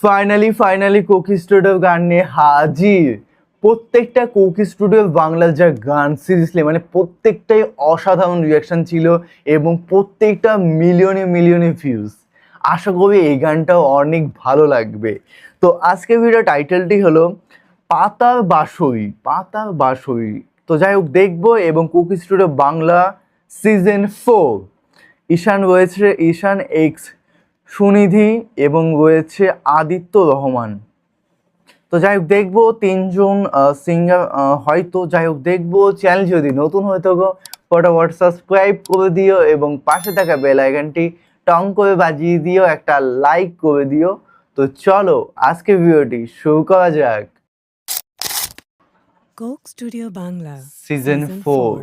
Finally কোকি studio গান নিয়ে হাজির। প্রত্যেকটা কোকি স্টুডিও বাংলার যা গান সিরিয়াসলি মানে প্রত্যেকটাই অসাধারণ রিয়াকশন ছিল এবং প্রত্যেকটা মিলিয়নে ভিউজ। আশা করি এই গানটাও অনেক ভালো লাগবে। তো আজকে ভিডিও টাইটেলটি হলো পাতার বাঁশরি। তো যাই হোক দেখবো। এবং কোকি স্টুডিও বাংলা সিজন 4 ঈশান রয়েছে, ঈশান এক্স সুনিধি এবং রয়েছে আদিত্য রহমান। তো যাই হোক দেখবো তিনজন সিঙ্গার হয়তো। যাই হোক দেখবো। চ্যানেল যদি নতুন হয়ে থাকো ফটাফট সাবস্ক্রাইব করে দিও এবং পাশে থাকা বেল আইকনটি টং করে বাজিয়ে দিও, একটা লাইক করে দিও। তো চলো আজকে ভিডিওটি শুরু করা যাক। Coke Studio Bangla season 4।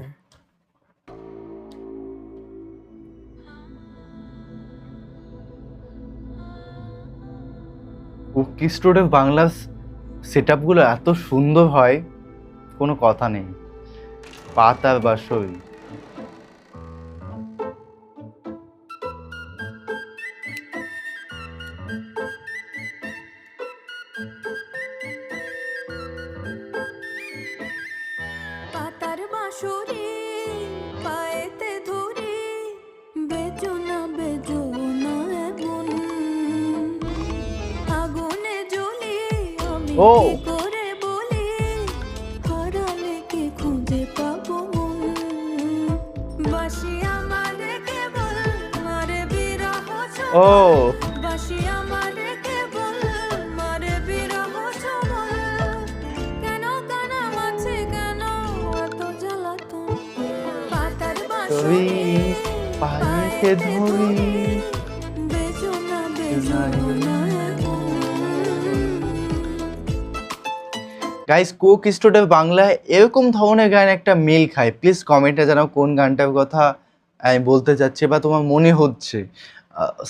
Coke Studio Bangla সেটআপগুলো এত সুন্দর হয়, কোনো কথা নেই। পাতার বাঁশরি। পাতার বাঁশরি পায়েতে ধরি, বেজো না এমন আগুনে জ্বলি আমি কি করে বলি, হারালে কি খুঁজে পাবো মন। বাঁশি আমারে কেবল মারে বিরহ ছবল, বাঁশি আমারে কেবল মারে বিরহ ছবল। কেন কানা মাছে কেন এত জ্বালাতন, পাতার বাঁশরি পায়েতে ধরি, বেজো না এমন। গাইস কোকি স্টুডিও বাংলা এরকম ধরনের গান একটা মিল খায়। প্লিজ কমেন্টে জানাও কোন গানটার কথা আমি বলতে চাচ্ছি বা তোমার মনে হচ্ছে।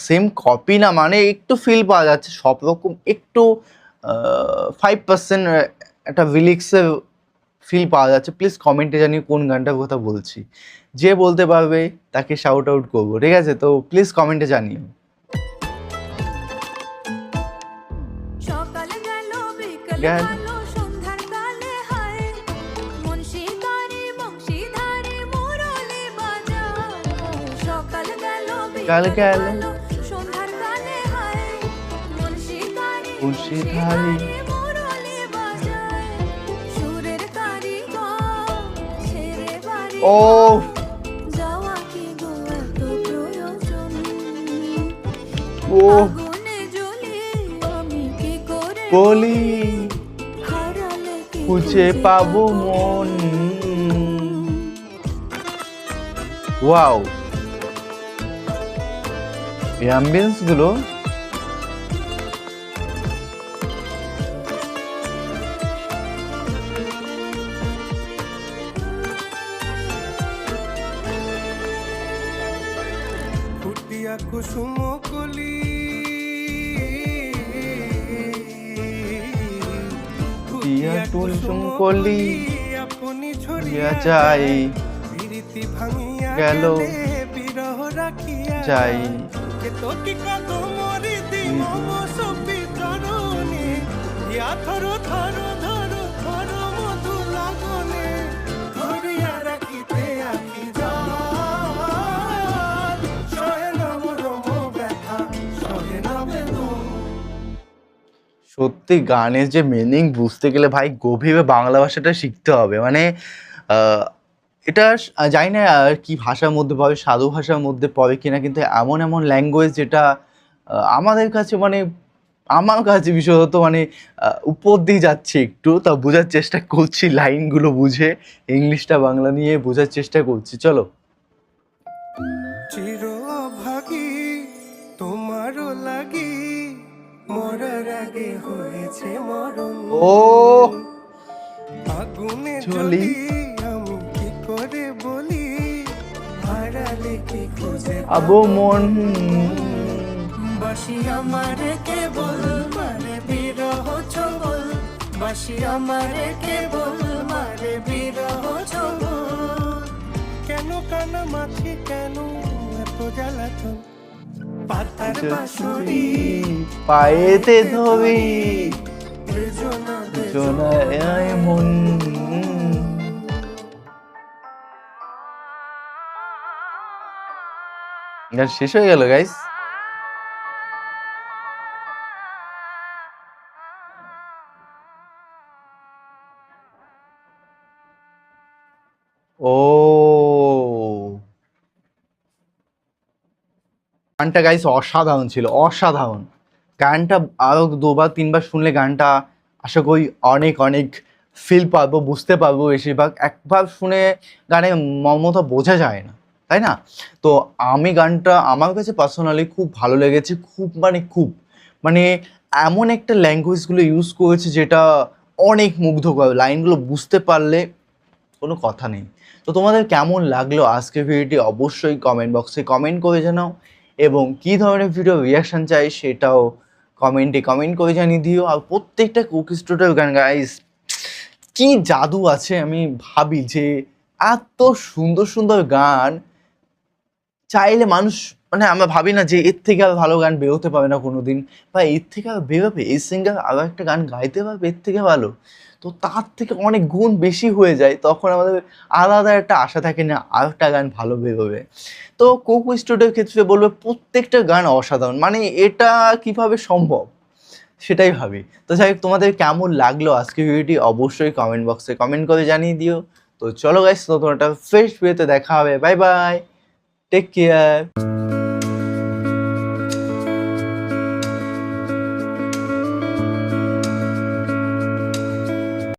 সেম কপি না, মানে একটু ফিল পাওয়া যাচ্ছে সব রকম, একটু 5% একটা লিরিক্সের ফিল পাওয়া যাচ্ছে। প্লিজ কমেন্টে জানিও কোন গানটার কথা বলছি। যে বলতে পারবে তাকে শাউট আউট করবো, ঠিক আছে? তো প্লিজ কমেন্টে জানিও। সকাল গেল বিকেল গেল। গেল সন্ধ্যার কালে হায়, মুন্সিদারি বংশীধারি মুরলি বাজায়। সকাল গেল কাল বিকেল গেল গেল সন্ধ্যার কালে হায়, মুন্সিদারি বংশীধারি মুরলি বাজায়। সুরের কারিগর ছেড়ে বাড়ি ও যাওয়া কি গো এত প্রয়োজন। ও আগুনে জ্বলি আমি কি করে বলি হারালে কি খুঁজে পাবো মন। ওয়াও, এই অ্যাম্বিয়েন্স গুলো ফুটিয়া কুসুম কলি, দিয়া টুলটুম কলি আপনি ছড়িয়া ঝরিয়া যাই, প্রীতি ভাঙিয়া গেল গেলে বিরহ রাখিয়া যাই। কে তো কি কত মরি দি মম সপি চরণে, ইয়া ধরো ধরো ধরো ধরো মধু লাগনে, ধরিয়া রাখিতে আখি জল, সহে নম রম ব্যথা সহে নমে দম। সত্যি গানের যে মিনিং বুঝতে গেলে ভাই গভীরে বাংলা ভাষাটা শিখতে হবে। মানে এটা জানি না আর কি ভাষার মধ্যে পড়ে, সাধু ভাষার মধ্যে পড়ে কিনা, কিন্তু এমন ল্যাঙ্গুয়েজ যেটা আমাদের কাছে মানে আমার কাছে বিশেষত মানে উপর দিয়ে যাচ্ছে একটু, তা বোঝার চেষ্টা করছি লাইনগুলো বুঝে, ইংলিশটা বাংলা নিয়ে বোঝার চেষ্টা করছি। চলো। চির অভাগী তোমারও লাগি, মরার আগে হয়েছে মরণ। ও আগুনে জ্বলি। জ্বলি আমি কি করে বলি, হারালে কি খুঁজে আবো মন। বাসি আমারে কেবল মারে বিরহ ছবল, বাসি আমারে কেবল মারে বিরহ ছবল। কেন কানা মাছি কেন এত জ্বালাতন, পাতার বাঁশরি পায়েতে ধবি বেজনা জোনায় মন। গান শেষ হয়ে গেল গাইস। ও গানটা গাইস অসাধারণ ছিল, অসাধারণ। গানটা আরো দুবার তিনবার শুনলে গানটা আশা করি অনেক অনেক ফিল পারবো, বুঝতে পারবো। বেশিরভাগ একবার শুনে গানের মর্মটা বোঝা যায় না, তাই না? তো আমি গানটা আমার কাছে পার্সোনালি খুব ভালো লেগেছে, খুব খুব মানে এমন একটা ল্যাঙ্গুয়েজগুলো ইউজ করেছে যেটা অনেক মুগ্ধকর। লাইনগুলো বুঝতে পারলে কোনো কথা নেই। তো তোমাদের কেমন লাগলো আজকের ভিডিওটি অবশ্যই কমেন্ট বক্সে কমেন্ট করে জানাও, এবং কী ধরনের ভিডিও রিয়াকশান চাই সেটাও কমেন্টে কমেন্ট করে জানিয়ে দিও। আর প্রত্যেকটা কুকি স্টুডিওর গান গাইস কি জাদু আছে, আমি ভাবি যে এত সুন্দর সুন্দর গান চাইলে মানুষ, মানে আমরা ভাবি না যে এর থেকে আর ভালো গান বেরোতে পারে না কোনো দিন, বা এর থেকে আর বেরোবে, এই সিঙ্গার আরও একটা গান গাইতে পারবে এর থেকে ভালো, তো তার থেকে অনেক গুণ বেশি হয়ে যায়। তখন আমাদের আলাদা একটা আশা থাকে না আর একটা গান ভালো বেরোবে। তো কোকো স্টুডিওর ক্ষেত্রে বলবে প্রত্যেকটা গান অসাধারণ, মানে এটা কিভাবে সম্ভব সেটাই ভাবি। তো যাই হোক, তোমাদের কেমন লাগলো আজকে ভিডিওটি অবশ্যই কমেন্ট বক্সে কমেন্ট করে জানিয়ে দিও। তো চলো গাইস, তো তোমার একটা ফ্রেশ ভিডিওতে দেখা হবে। Bye bye, take care.